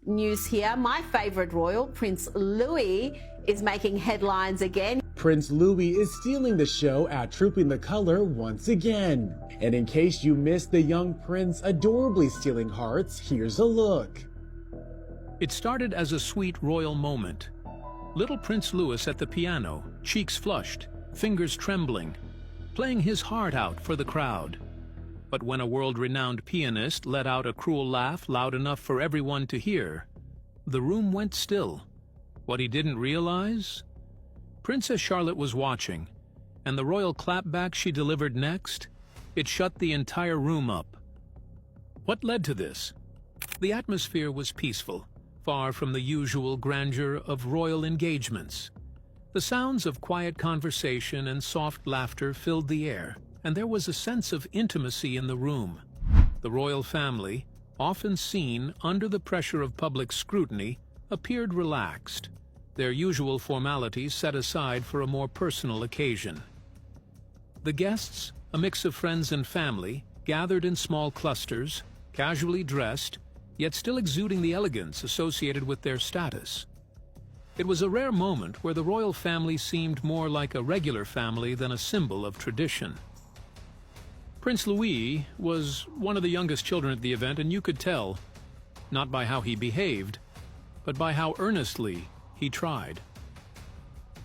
news here. My favourite royal, Prince Louis, is making headlines again. Prince Louis is stealing the show at Trooping the Color once again. And in case you missed the young prince adorably stealing hearts, here's a look. It started as a sweet royal moment. Little Prince Louis at the piano, cheeks flushed, fingers trembling, playing his heart out for the crowd. But when a world-renowned pianist let out a cruel laugh loud enough for everyone to hear, the room went still. What he didn't realize? Princess Charlotte was watching, and the royal clapback she delivered next, it shut the entire room up. What led to this? The atmosphere was peaceful, far from the usual grandeur of royal engagements. The sounds of quiet conversation and soft laughter filled the air, and there was a sense of intimacy in the room. The royal family, often seen under the pressure of public scrutiny, appeared relaxed, their usual formalities set aside for a more personal occasion. The guests, a mix of friends and family, gathered in small clusters, casually dressed, yet still exuding the elegance associated with their status. It was a rare moment where the royal family seemed more like a regular family than a symbol of tradition. Prince Louis was one of the youngest children at the event, and you could tell, not by how he behaved, but by how earnestly he tried.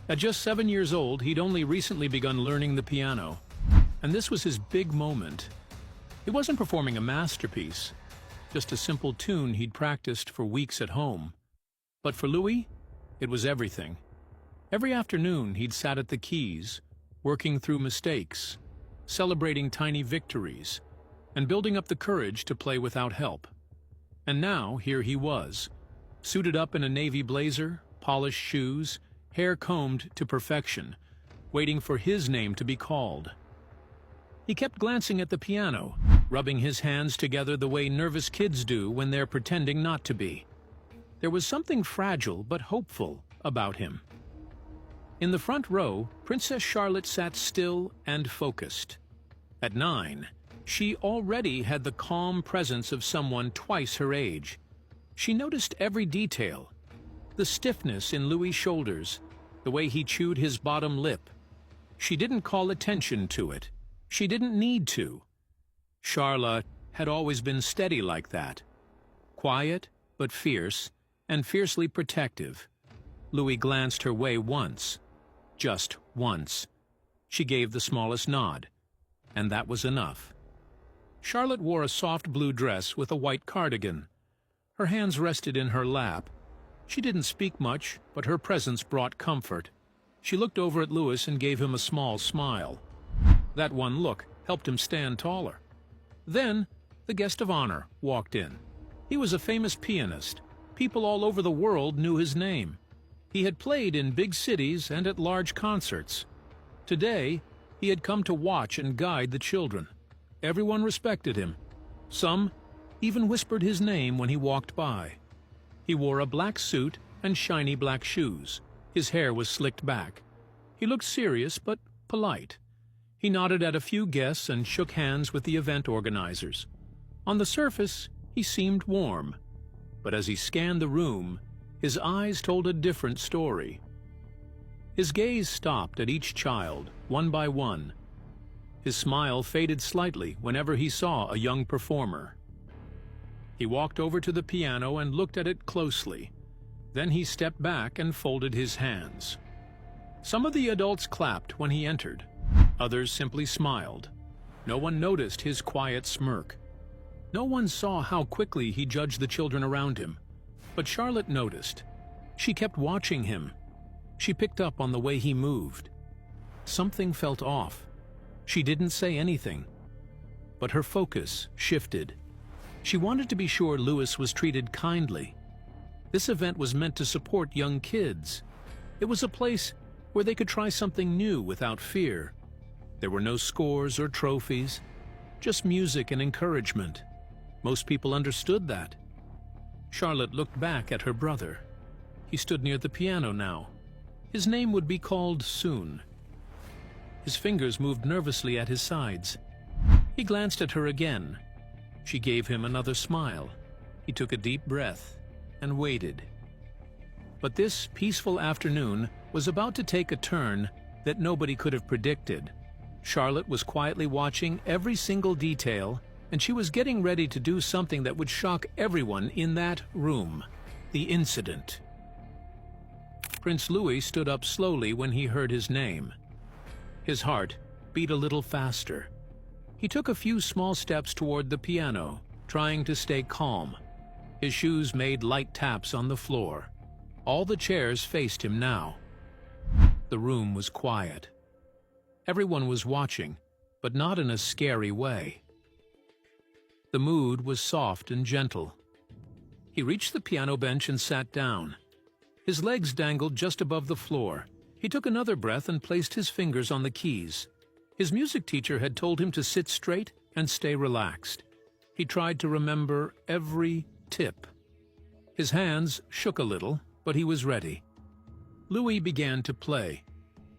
At just 7 years old, he'd only recently begun learning the piano, and this was his big moment. He wasn't performing a masterpiece, just a simple tune he'd practiced for weeks at home. But for Louis, it was everything. Every afternoon, he'd sat at the keys, working through mistakes, celebrating tiny victories, and building up the courage to play without help. And now, here he was, suited up in a navy blazer, polished shoes, hair combed to perfection, waiting for his name to be called. He kept glancing at the piano, rubbing his hands together the way nervous kids do when they're pretending not to be. There was something fragile but hopeful about him. In the front row, Princess Charlotte sat still and focused. At 9, she already had the calm presence of someone twice her age. She noticed every detail: the stiffness in Louis' shoulders, the way he chewed his bottom lip. She didn't call attention to it. She didn't need to. Charlotte had always been steady like that. Quiet, but fierce, and fiercely protective. Louis glanced her way once. Just once. She gave the smallest nod, and that was enough. Charlotte wore a soft blue dress with a white cardigan. Her hands rested in her lap. She didn't speak much, but her presence brought comfort. She looked over at Louis and gave him a small smile. That one look helped him stand taller. Then, the guest of honor walked in. He was a famous pianist. People all over the world knew his name. He had played in big cities and at large concerts. Today, he had come to watch and guide the children. Everyone respected him. Some even whispered his name when he walked by. He wore a black suit and shiny black shoes. His hair was slicked back. He looked serious but polite. He nodded at a few guests and shook hands with the event organizers. On the surface, he seemed warm, but as he scanned the room, his eyes told a different story. His gaze stopped at each child, one by one. His smile faded slightly whenever he saw a young performer. He walked over to the piano and looked at it closely. Then he stepped back and folded his hands. Some of the adults clapped when he entered. Others simply smiled. No one noticed his quiet smirk. No one saw how quickly he judged the children around him. But Charlotte noticed. She kept watching him. She picked up on the way he moved. Something felt off. She didn't say anything. But her focus shifted. She wanted to be sure Louis was treated kindly. This event was meant to support young kids. It was a place where they could try something new without fear. There were no scores or trophies, just music and encouragement. Most people understood that. Charlotte looked back at her brother. He stood near the piano now. His name would be called soon. His fingers moved nervously at his sides. He glanced at her again. She gave him another smile. He took a deep breath. and waited. But this peaceful afternoon was about to take a turn that nobody could have predicted. Charlotte was quietly watching every single detail, and she was getting ready to do something that would shock everyone in that room: the incident. Prince Louis stood up slowly when he heard his name. His heart beat a little faster. He took a few small steps toward the piano, trying to stay calm. His shoes made light taps on the floor. All the chairs faced him now. The room was quiet. Everyone was watching, but not in a scary way. The mood was soft and gentle. He reached the piano bench and sat down. His legs dangled just above the floor. He took another breath and placed his fingers on the keys. His music teacher had told him to sit straight and stay relaxed. He tried to remember every tip. His hands shook a little, but he was ready. Louis began to play.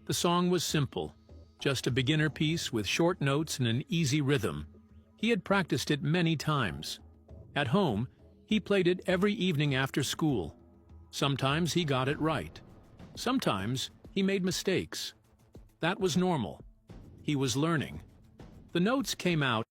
The song was simple, just a beginner piece with short notes and an easy rhythm. He had practiced it many times. At home, he played it every evening after school. Sometimes he got it right. Sometimes he made mistakes. That was normal. He was learning. The notes came out